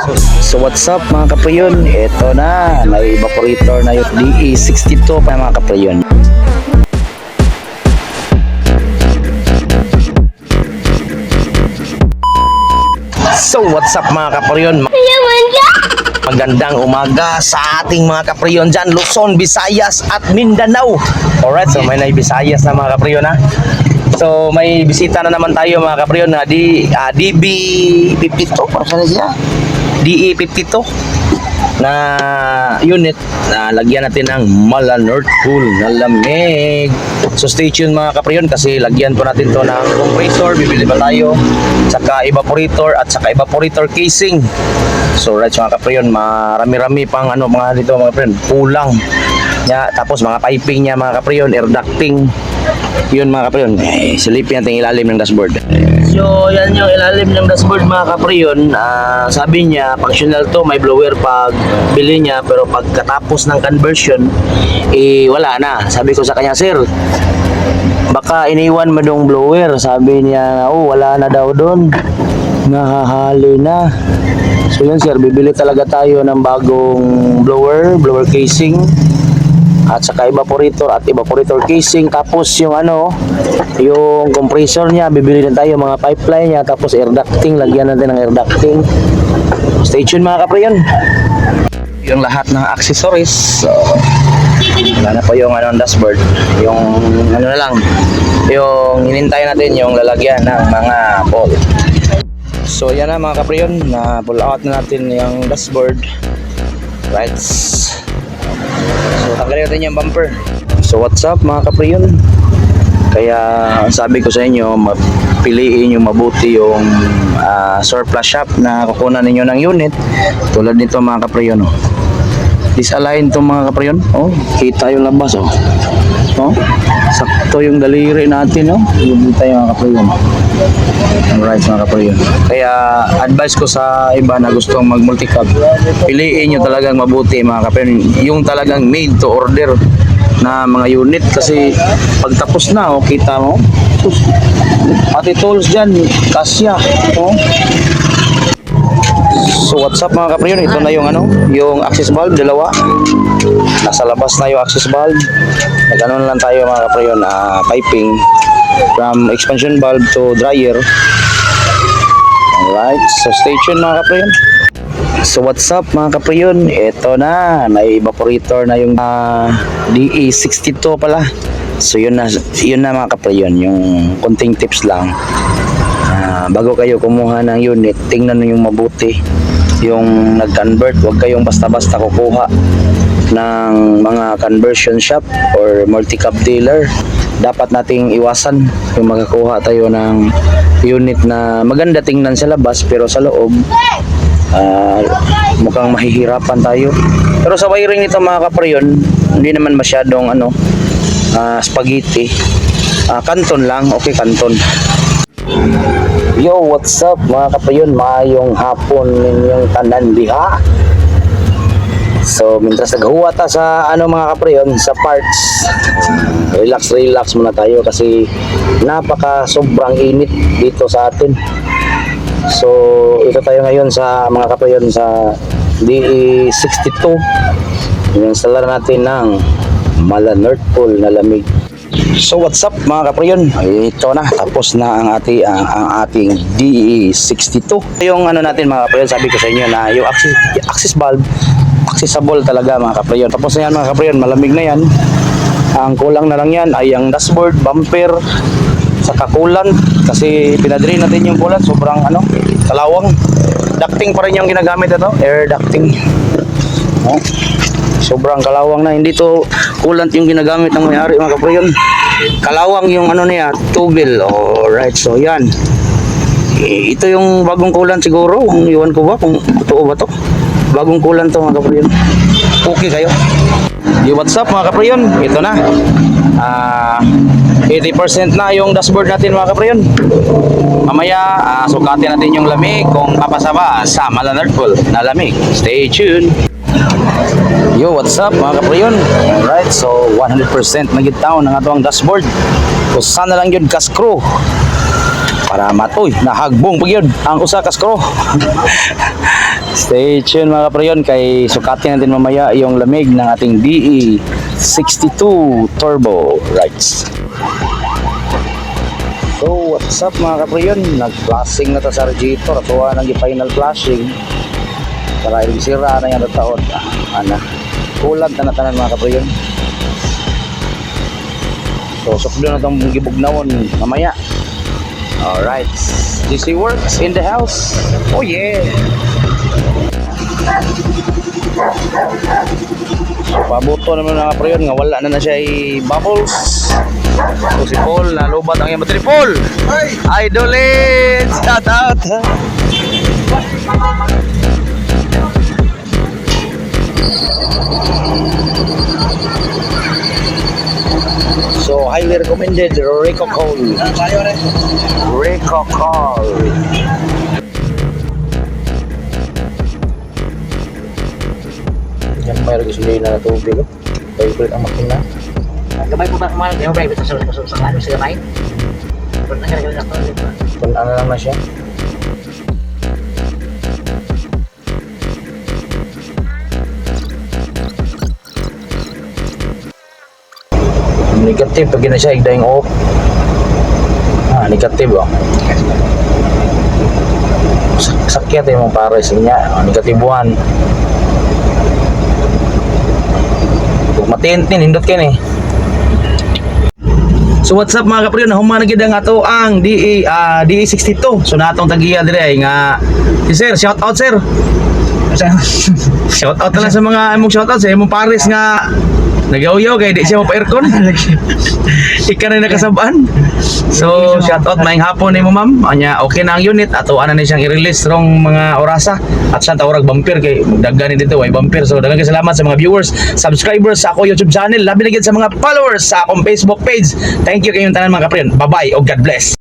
So what's up mga kaprayon? Ito na, may evaporator na yung DE62 pa mga kaprayon. So what's up mga kaprayon? Magandang umaga sa ating mga kaprayon dyan, Luzon, Visayas at Mindanao. Alright, so may Visayas na mga kaprayon ha. So may bisita na naman tayo mga kaprayon na DB52, ano siya? DE52 na unit na lagyan natin ng Mala North Pool na lamig. So stay tuned mga kaprayon kasi lagyan po natin to ng compressor, bibili pa tayo, saka evaporator at saka evaporator casing. So right mga kaprayon, marami-rami pang ano mga dito mga kaprayon, kulang ya, tapos mga piping niya mga kaprayon, air ducting. Yun mga kaprayon, silipin natin ilalim ng dashboard. So yan yung ilalim ng dashboard mga kaprayon. Sabi niya functional to, may blower pag bili niya, pero pagkatapos ng conversion wala na. Sabi ko sa kanya, sir, baka iniwan mo dong blower. Sabi niya, oh wala na daw doon, nahahali na. So yun sir, bibili talaga tayo ng bagong blower casing at saka evaporator at evaporator casing. Tapos yung ano, yung compressor niya, bibili din tayo mga pipeline niya, tapos air ducting, lagyan natin ng air ducting. Stay tuned mga kaprayon. Yung lahat ng accessories, so wala na po yung ano, dashboard, yung ano na lang, yung hinintay natin yung lalagyan ng mga bolt. So yan na mga kaprayon, na pull out na natin yung dashboard, right? So tanggalin natin yung bumper. So what's up mga kaprayon? Kaya sabi ko sa inyo, piliin yung mabuti yung surplus shop na kukunan ninyo ng unit. Tulad nito mga kaprayon, oh. Disalign to mga kaprayon, oh, kita yung labas, oh. Oh, sakto yung daliri natin, oh. Hindi tayo mga kaprayon. Alright mga kaprayon. Kaya advice ko sa iba na gustong mag multicab, piliin nyo talagang mabuti mga kaprayon, yung talagang made to order na mga unit. Kasi pagtapos na, oh, kita mo, pati tools dyan kasya, oh. So what's up mga kaprayon, ito na yung ano, yung access valve, dalawa. Nasa labas na yung access valve. Nag-ano na lang tayo mga kaprayon, piping from expansion valve to dryer. Alright, so stay tuned mga kaprayon. So what's up mga kaprayon, ito na, may evaporator na yung DE62 pala. So yun na mga kaprayon, yung konting tips lang. Bago kayo kumuha ng unit, tingnan nyo yung mabuti yung nag-convert. Huwag kayong basta-basta kukuha ng mga conversion shop or multi-cab dealer. Dapat nating iwasan yung makakuha tayo ng unit na maganda tingnan sa labas, pero sa loob mukhang mahihirapan tayo. Pero sa wiring nito mga kaprayon, hindi naman masyadong ano, spaghetti, kanton lang, okay, kanton. Yo, what's up mga kaprayon, maayong hapon ninyong tanan diha. So mientras naghuwa ta sa ano mga kaprayon, sa parts, relax muna tayo kasi napaka sobrang init dito sa atin. So ito tayo ngayon sa mga kaprayon sa DE62. Install natin ng Mala North Pool na lamig. So what's up mga kaprayon, ito na, tapos na ang ating DE62. Yung ano natin mga kaprayon, sabi ko sa inyo na yung access valve accessible talaga mga kaprayon. Tapos na yan mga kaprayon, malamig na yan. Ang kulang na lang yan ay ang dashboard, bumper, saka coolant, kasi pinadrain natin yung coolant, sobrang ano, kalawang. Ducting pa rin yung ginagamit ito, air ducting. Oh, sobrang kalawang na, hindi to coolant yung ginagamit ng may-ari mga kaprayon. Kalawang yung ano niya, tubil. Alright, so yan, ito yung bagong coolant siguro, iwan ko ba kung totoo ba to, bagong coolant to mga kaprayon. Okay kayo? Yo, what's up mga kaprayon, ito na, 80% na yung dashboard natin mga kaprayon. Mamaya sukatin natin yung lamig kung papasaba sa Mala North Pool na lamig. Stay tuned. Yo, what's up mga kaprayon? Alright, so 100% nagitaw ng atong dashboard. So sana lang yun ka-screw para matoy nahagbong pag yun ang usa ka screw. Stay tuned mga kaprayon kay sukatin natin mamaya yung lamig ng ating DE62 Turbo Rides. So what's up mga kaprayon, nag-flashing na to sa radiator, tuwa nang final flashing para yung sira na yung taon. Kulag na natanan mga kaprayon. So sukdo na itong gibugnawon mamaya. Alright, DC Works in the house. Oh yeah. So pabuto naman mga kaprayon nga wala na siya bubbles. So si Paul nalubat ang iyang battery. Paul! Idolin! Shout out! So highly recommended Rico Cole. Rico Cole. Yan may gusto na tubig. Favorite ang makina. Gamay po ba kumain? Yung private sa ano sa gamay? Kung nagkakaroon ako dito. Kung ano lang na siya. Negative pag na siya igdayong off. Negative oh. Sakit yung mga pares niya. Negative 1. Kung matintin hindot kayo eh. So what's up mga kapriyon, nahuman na gid ang ato ang DE62. So natong tagiya dire ay nga si sir, shout out sir. Shout out na lang sa mga imong shout out sa imong pares nga nagaw-yaw kay di siya mapa-aircon. Ika na nakasabaan. So shout out maayong hapon nimo ma'am. Anya okay na ang unit ato ana ni siyang i-release rong mga orasa at sa tawag bumper kay daghan dito way bumper. So daghang salamat sa mga viewers, subscribers sa ako YouTube channel, labi na gid sa mga followers sa akong Facebook page. Thank you kayong tanan mga kapriyon. Bye-bye o God bless.